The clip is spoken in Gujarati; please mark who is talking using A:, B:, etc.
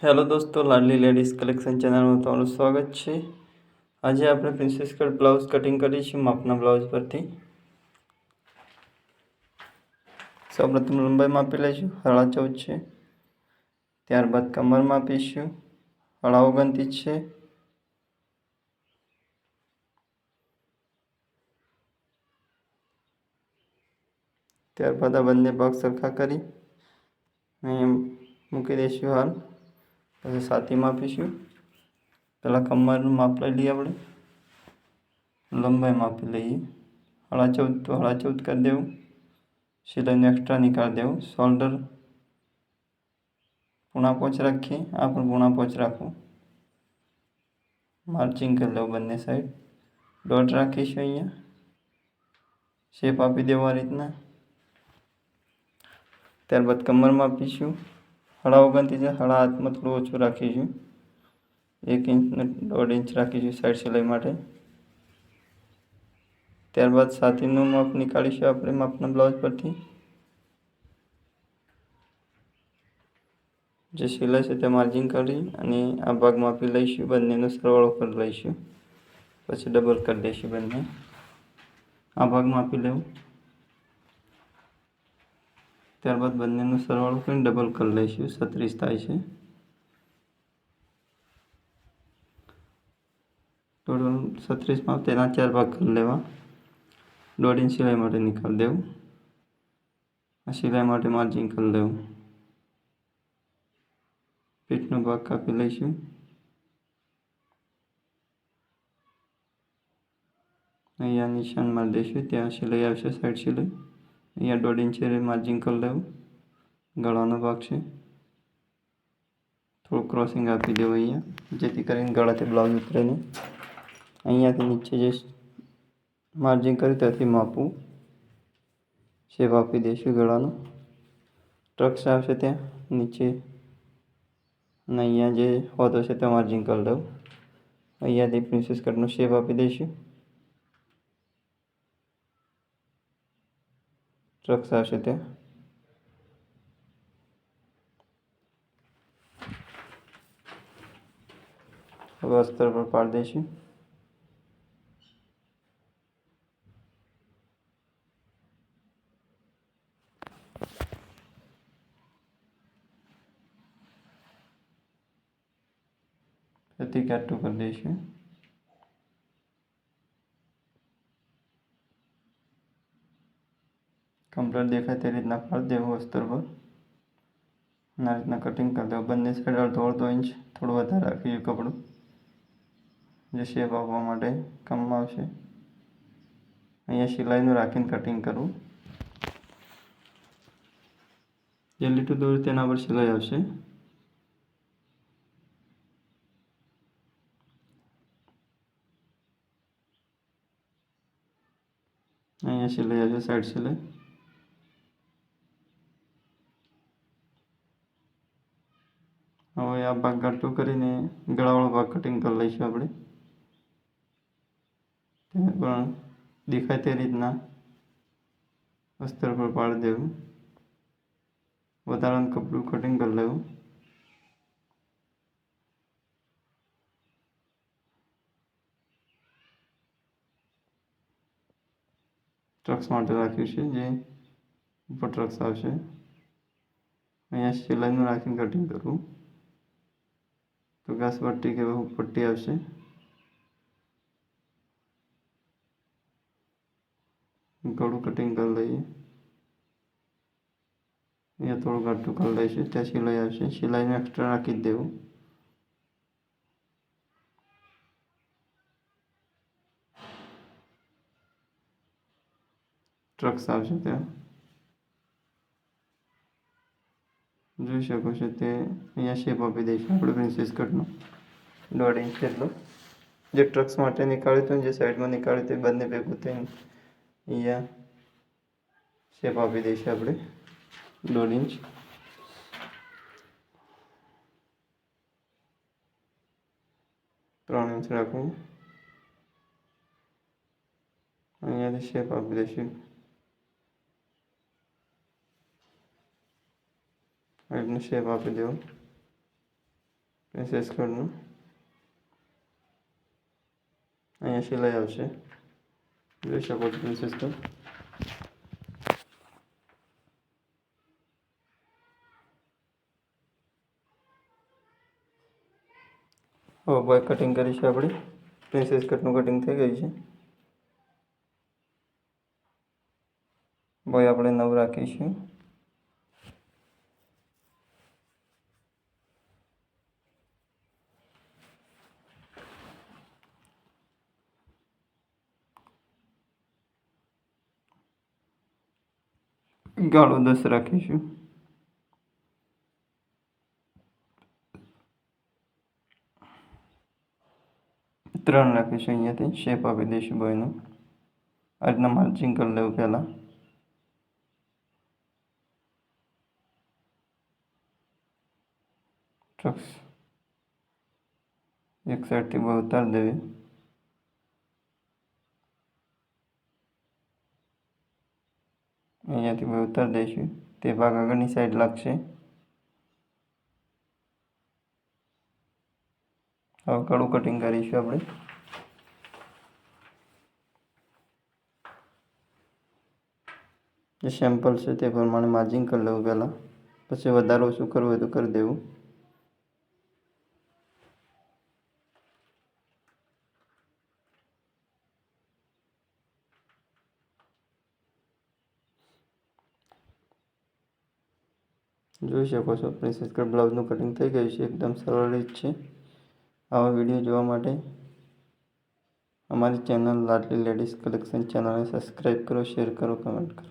A: હેલો દોસ્તો, લાડલી લેડીઝ કલેક્શન ચેનલમાં તમારું સ્વાગત છે। આજે આપણે પ્રિન્સેસ કટ બ્લાઉઝ કટિંગ કરીશું માપના બ્લાઉઝ પરથી। સૌપ્રથમ લંબાઈ માપી લઈશું, 14.5 છે। ત્યારબાદ કમર માપીશું, 29.5 છે। ત્યારબાદ આ બંને ભાગ સરખા કરી અહીં મૂકી દઈશું હાલ। પછી છાતી માપીશું। પહેલાં કમરનું માપ લઈ લઈએ આપણે, લંબાઈ માપી લઈએ, 14.5 તો 14.5 કરી દેવું, સિલાઈનું એક્સ્ટ્રા નીકાળી દેવું। શોલ્ડર 4.5 રાખીએ, આ પણ 4.5 રાખવું। માર્જિંગ કરી લેવું બંને સાઈડ, ડોટ રાખીશું, અહીંયા શેપ આપી દેવું આ રીતના। ત્યારબાદ કમર માપીશું, 29.5, સાડા હાથમાં થોડું ઓછું રાખીશું, 1 ઇંચ ને 1.5 ઇંચ રાખીશું સાઈડ સિલાઈ માટે। ત્યારબાદ છાતીનું માપ નીકાળીશું આપણે માપના બ્લાઉઝ પરથી। જે સિલાઈ છે તે માર્જિંગ કરી અને આ ભાગ માપી લઈશું, બંનેનો સરવાળો કરી લઈશું, પછી ડબલ કરી દઈશું બંને। આ ભાગ માપી લેવું, ત્યારબાદ બંનેનો સરવાળો કરીને ડબલ કરી લઈશું, 36 થાય છે। ટોટલ 36 તેના 4 ભાગ કરી લેવા। 1.5 ઇંચ સિલાઈ માટે નીકાળી દેવું, આ સિલાઈ માટે માર્જિંગ કરી લેવું। પીઠનો ભાગ કાપી લઈશું, અહીંયા નિશાન મારી દઈશું, ત્યાં સિલાઈ આવશે સાઈડ સિલાઈ, અહીંયા 1.5 ઇંચ માર્જિંગ કરી લેવું। ગળાનો ભાગ છે, થોડું ક્રોસિંગ આપી દેવું અહીંયા, જેથી કરીને ગળાથી બ્લાઉઝ ઉતરે નહીં। અહીંયાથી નીચે જે માર્જિંગ કર્યું ત્યાંથી માપવું, શેપ આપી દઈશું ગળાનો, ટક્સ આવશે ત્યાં નીચે, અને અહીંયા જે હોતો છે ત્યાં માર્જિંગ કરી લેવું। અહીંયાથી પ્રિન્સેસ કટનો શેપ આપી દઈશું, ટક્સ આવશે ત્યાં। હવે અસ્તર પર પાડી દઈશું, તેથી કાટું કરી દઈશું। કમ્પ્લીટ દેખાય તે રીતના પાડી દેવું અસ્તર પર, આ રીતના કટિંગ કરી દેવું। બંને સાઈડ અડધો ઇંચ થોડું વધારે રાખીશું કપડું, જે શેપ આપવા માટે કામમાં આવશે। અહીંયા સિલાઈનું રાખીને કટિંગ કરવું, જે લીટું દોર્યું તેના પર સિલાઈ આવશે। અહીંયા સિલાઈ આવશે સાઈડ સિલાઈ, હવે આ ભાગ કાટું કરીને ગળાવાળો ભાગ કટિંગ કરી લઈશું આપણે, તેને પણ દેખાય તે રીતના અસ્તર પર પાડી દેવું, વધારાનું કપડું કટિંગ કરી લેવું। ટ્રક્સ માટે રાખ્યું છે, જે ઉપર ટ્રક્સ આવશે, અહીંયા સિલાઈનું રાખીને કટિંગ કરવું, તો ઘાસ પટ્ટી કે પટ્ટી આવશે। ગળું કટિંગ કરી લઈએ, અહીંયા થોડું ઘાટું કરી લઈશું, ત્યાં સિલાઈ આવશે, સિલાઈનું એક્સ્ટ્રા રાખી જ દેવું। ટ્રક્સ આવશે ત્યાં જોઈ શકો છો, તે અહીંયા શેપ આપી દઈશું આપણે પ્રિન્સેસ કટનો 1.5 ઇંચ જેટલો, જે ટ્રક્સ માટે નીકાળ્યું હતું, જે સાઈડમાં નીકાળ્યું હતું, બંને ભેગું થઈને અહીંયા શેપ આપી દઈશું આપણે 1.5 ઇંચ। ત્રણ ઇંચ રાખવું, અહીંયાથી શેપ આપી દઈશું, આ રીતનું શેપ આપી દેવું। પ્રિન્સેસ કટનું અહીંયા સિલાઈ આવશે, જોઈ શકો છો પ્રિન્સેસ કટ. હવે બોય કટિંગ કરીશું આપણે. પ્રિન્સેસ કટનું કટિંગ થઈ ગયું છે. બોય આપણે 9 રાખીશું. ગાળો 10 રાખીશું. ત્રણ રાખીશું. અહીંયાથી શેપ આપી દઈશું બોયનું. આ રીતના માર્જિંગ કરી લેવું પહેલાં. એક સાઈડથી બોય ઉતારી દેવી. અહીંયાથી બોય ઉતારી દઈશું. તે ભાગ આગળની સાઈડ લાગશે. હવે કડું કટિંગ કરીશું આપણે. જે સેમ્પલ છે તે પ્રમાણે માર્જિંગ કરી લેવું પહેલાં, પછી વધારે ઓછું કરવું હોય તો કરી દેવું. જોઈ શકો છો પ્રિન્સેસ કટ બ્લાઉઝનું કટિંગ થઈ ગયું છે. એકદમ સરળ રીત છે. આવા વિડીયો જોવા માટે અમારી ચેનલ લાડલી લેડીઝ કલેક્શન ચેનલને સબસ્ક્રાઈબ કરો, શેર કરો, કમેન્ટ કરો.